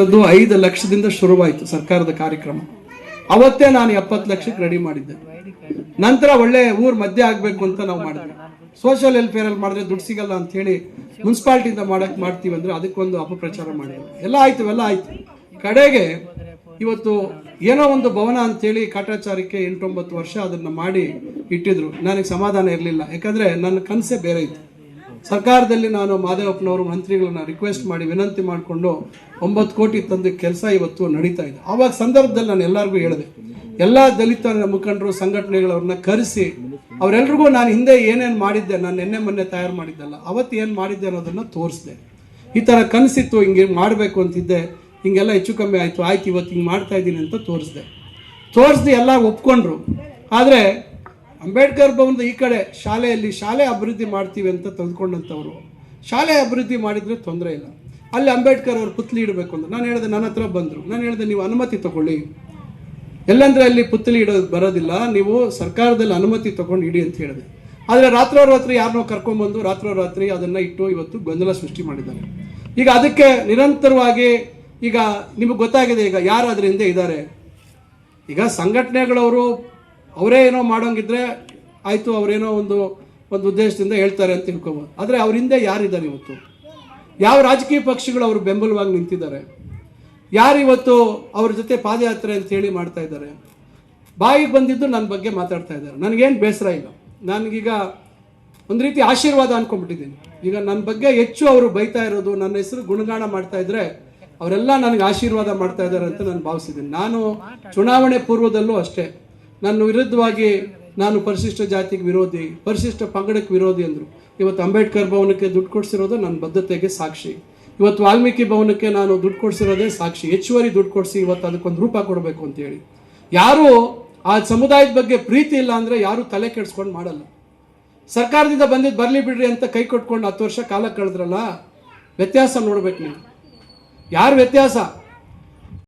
ಅದು 5 ಲಕ್ಷದಿಂದ ಶುರುವಾಯಿತು ಸರ್ಕಾರದ ಕಾರ್ಯಕ್ರಮ. ಅವತ್ತೇ ನಾನು 70 ಲಕ್ಷಕ್ಕೆ ರೆಡಿ ಮಾಡಿದ್ದೆ. ನಂತರ ಒಳ್ಳೆ ಊರ್ ಮಧ್ಯೆ ಆಗ್ಬೇಕು ಅಂತ ನಾವು ಮಾಡಿದ್ವಿ. ಸೋಷಿಯಲ್ ವೆಲ್ಫೇರ್ ಅಲ್ಲಿ ಮಾಡಿದ್ರೆ ದುಡ್ಡು ಸಿಗಲ್ಲ ಅಂತ ಹೇಳಿ ಮುನ್ಸಿಪಾಲಿಟಿಯಿಂದ ಮಾಡ್ತೀವಿ ಅಂದ್ರೆ ಅದಕ್ಕೊಂದು ಅಪಪ್ರಚಾರ ಮಾಡಿದ್ವಿ. ಎಲ್ಲ ಆಯ್ತು. ಕಡೆಗೆ ಇವತ್ತು ಏನೋ ಒಂದು ಭವನ ಅಂತೇಳಿ ಕಾಟಾಚಾರಕ್ಕೆ 8-9 ವರ್ಷ ಅದನ್ನ ಮಾಡಿ ಇಟ್ಟಿದ್ರು. ನನಗೆ ಸಮಾಧಾನ ಇರಲಿಲ್ಲ, ಯಾಕಂದ್ರೆ ನನ್ನ ಕನಸೇ ಬೇರೆ ಇತ್ತು. ಸರ್ಕಾರದಲ್ಲಿ ನಾನು ಮಾದೇವಪ್ಪನವರು ಮಂತ್ರಿಗಳನ್ನ ರಿಕ್ವೆಸ್ಟ್ ಮಾಡಿ ವಿನಂತಿ ಮಾಡಿಕೊಂಡು 9 ಕೋಟಿ ತಂದ ಕೆಲಸ ಇವತ್ತು ನಡೀತಾ ಇದೆ. ಆವಾಗ ಸಂದರ್ಭದಲ್ಲಿ ನಾನು ಎಲ್ಲರಿಗೂ ಹೇಳಿದೆ, ಎಲ್ಲ ದಲಿತ ಮುಖಂಡರು ಸಂಘಟನೆಗಳವ್ರನ್ನ ಕರೆಸಿ ಅವರೆಲ್ರಿಗೂ ನಾನು ಹಿಂದೆ ಏನೇನು ಮಾಡಿದ್ದೆ, ನಾನು ನಿನ್ನೆ ಮೊನ್ನೆ ತಯಾರು ಮಾಡಿದ್ದಲ್ಲ, ಅವತ್ತು ಏನು ಮಾಡಿದ್ದೆ ಅನ್ನೋದನ್ನ ತೋರಿಸಿದೆ. ಈ ಥರ ಕನಸಿತ್ತು, ಹಿಂಗೆ ಮಾಡಬೇಕು ಅಂತಿದ್ದೆ, ಹಿಂಗೆಲ್ಲ ಹೆಚ್ಚು ಕಮ್ಮಿ ಆಯಿತು, ಇವತ್ತು ಹಿಂಗೆ ಮಾಡ್ತಾ ಇದ್ದೀನಿ ಅಂತ ತೋರಿಸ್ದೆ. ಎಲ್ಲ ಒಪ್ಕೊಂಡ್ರು. ಆದರೆ ಅಂಬೇಡ್ಕರ್ ಭವನದ ಈ ಕಡೆ ಶಾಲೆ ಅಭಿವೃದ್ಧಿ ಮಾಡ್ತೀವಿ ಅಂತ ತಂದ್ಕೊಂಡಂಥವ್ರು ಶಾಲೆ ಅಭಿವೃದ್ಧಿ ಮಾಡಿದರೆ ತೊಂದರೆ ಇಲ್ಲ, ಅಲ್ಲಿ ಅಂಬೇಡ್ಕರ್ ಅವ್ರು ಪುತ್ಲಿ ಇಡಬೇಕು ಅಂತ ನಾನು ಹೇಳಿದೆ. ನನ್ನ ಹತ್ರ ಬಂದರು. ನಾನು ಹೇಳಿದೆ, ನೀವು ಅನುಮತಿ ತಗೊಳ್ಳಿ, ಎಲ್ಲಂದ್ರೆ ಅಲ್ಲಿ ಪುತ್ಲಿ ಇಡೋದು ಬರೋದಿಲ್ಲ, ನೀವು ಸರ್ಕಾರದಲ್ಲಿ ಅನುಮತಿ ತಗೊಂಡು ಇಡಿ ಅಂತ ಹೇಳಿದೆ. ಆದರೆ ರಾತ್ರಿ ಯಾರನ್ನೋ ಕರ್ಕೊಂಡ್ಬಂದು ರಾತ್ರಿ ಅದನ್ನು ಇಟ್ಟು ಇವತ್ತು ಗೊಂದಲ ಸೃಷ್ಟಿ ಮಾಡಿದ್ದಾರೆ. ಈಗ ಅದಕ್ಕೆ ನಿರಂತರವಾಗಿ ಈಗ ನಿಮಗೆ ಗೊತ್ತಾಗಿದೆ, ಈಗ ಯಾರು ಅದ್ರ ಹಿಂದೆ ಇದ್ದಾರೆ. ಈಗ ಸಂಘಟನೆಗಳವರು ಅವರೇ ಏನೋ ಮಾಡೋಂಗಿದ್ರೆ ಆಯಿತು, ಅವರೇನೋ ಒಂದು ಉದ್ದೇಶದಿಂದ ಹೇಳ್ತಾರೆ ಅಂತ ತಿಳ್ಕೊಬೋದು. ಆದರೆ ಅವ್ರ ಹಿಂದೆ ಯಾರಿದ್ದಾರೆ ಇವತ್ತು? ಯಾವ ರಾಜಕೀಯ ಪಕ್ಷಗಳು ಅವರು ಬೆಂಬಲವಾಗಿ ನಿಂತಿದ್ದಾರೆ? ಯಾರು ಇವತ್ತು ಅವ್ರ ಜೊತೆ ಪಾದಯಾತ್ರೆ ಅಂತ ಹೇಳಿ ಮಾಡ್ತಾ ಇದ್ದಾರೆ? ಬಾಯಿಗೆ ಬಂದಿದ್ದು ನನ್ನ ಬಗ್ಗೆ ಮಾತಾಡ್ತಾ ಇದ್ದಾರೆ. ನನಗೇನು ಬೇಸರ ಇಲ್ಲ, ನನಗೀಗ ಒಂದು ರೀತಿ ಆಶೀರ್ವಾದ ಅನ್ಕೊಂಡ್ಬಿಟ್ಟಿದ್ದೀನಿ. ಈಗ ನನ್ನ ಬಗ್ಗೆ ಹೆಚ್ಚು ಅವರು ಬೈತಾ ಇರೋದು, ನನ್ನ ಹೆಸರು ಗುಣಗಾನ ಮಾಡ್ತಾ ಇದ್ರೆ ಅವರೆಲ್ಲ ನನಗೆ ಆಶೀರ್ವಾದ ಮಾಡ್ತಾ ಇದ್ದಾರೆ ಅಂತ ನಾನು ಭಾವಿಸಿದ್ದೀನಿ. ನಾನು ಚುನಾವಣೆ ಪೂರ್ವದಲ್ಲೂ ಅಷ್ಟೇ ನನ್ನ ವಿರುದ್ಧವಾಗಿ ನಾನು ಪರಿಶಿಷ್ಟ ಜಾತಿಗೆ ವಿರೋಧಿ, ಪರಿಶಿಷ್ಟ ಪಂಗಡಕ್ಕೆ ವಿರೋಧಿ ಅಂದರು. ಇವತ್ತು ಅಂಬೇಡ್ಕರ್ ಭವನಕ್ಕೆ ದುಡ್ಡು ಕೊಡಿಸಿರೋದು ನನ್ನ ಬದ್ಧತೆಗೆ ಸಾಕ್ಷಿ. ಇವತ್ತು ವಾಲ್ಮೀಕಿ ಭವನಕ್ಕೆ ನಾನು ದುಡ್ಡು ಕೊಡಿಸಿರೋದೇ ಸಾಕ್ಷಿ. ಹೆಚ್ಚುವರಿ ದುಡ್ಡು ಕೊಡಿಸಿ ಇವತ್ತು ಅದಕ್ಕೊಂದು ರೂಪ ಕೊಡಬೇಕು ಅಂತೇಳಿ. ಯಾರು ಆ ಸಮುದಾಯದ ಬಗ್ಗೆ ಪ್ರೀತಿ ಇಲ್ಲ ಅಂದರೆ ಯಾರು ತಲೆ ಕೆಡಿಸ್ಕೊಂಡು ಮಾಡಲ್ಲ. ಸರ್ಕಾರದಿಂದ ಬಂದಿದ್ದು ಬರಲಿ ಬಿಡ್ರಿ ಅಂತ ಕೈ ಕೊಟ್ಕೊಂಡು 10 ವರ್ಷ ಕಾಲ ಕಳೆದ್ರಲ್ಲ, ವ್ಯತ್ಯಾಸ ನೋಡ್ಬೇಕು ನೀವು. ಯಾರು ವ್ಯತ್ಯಾಸ?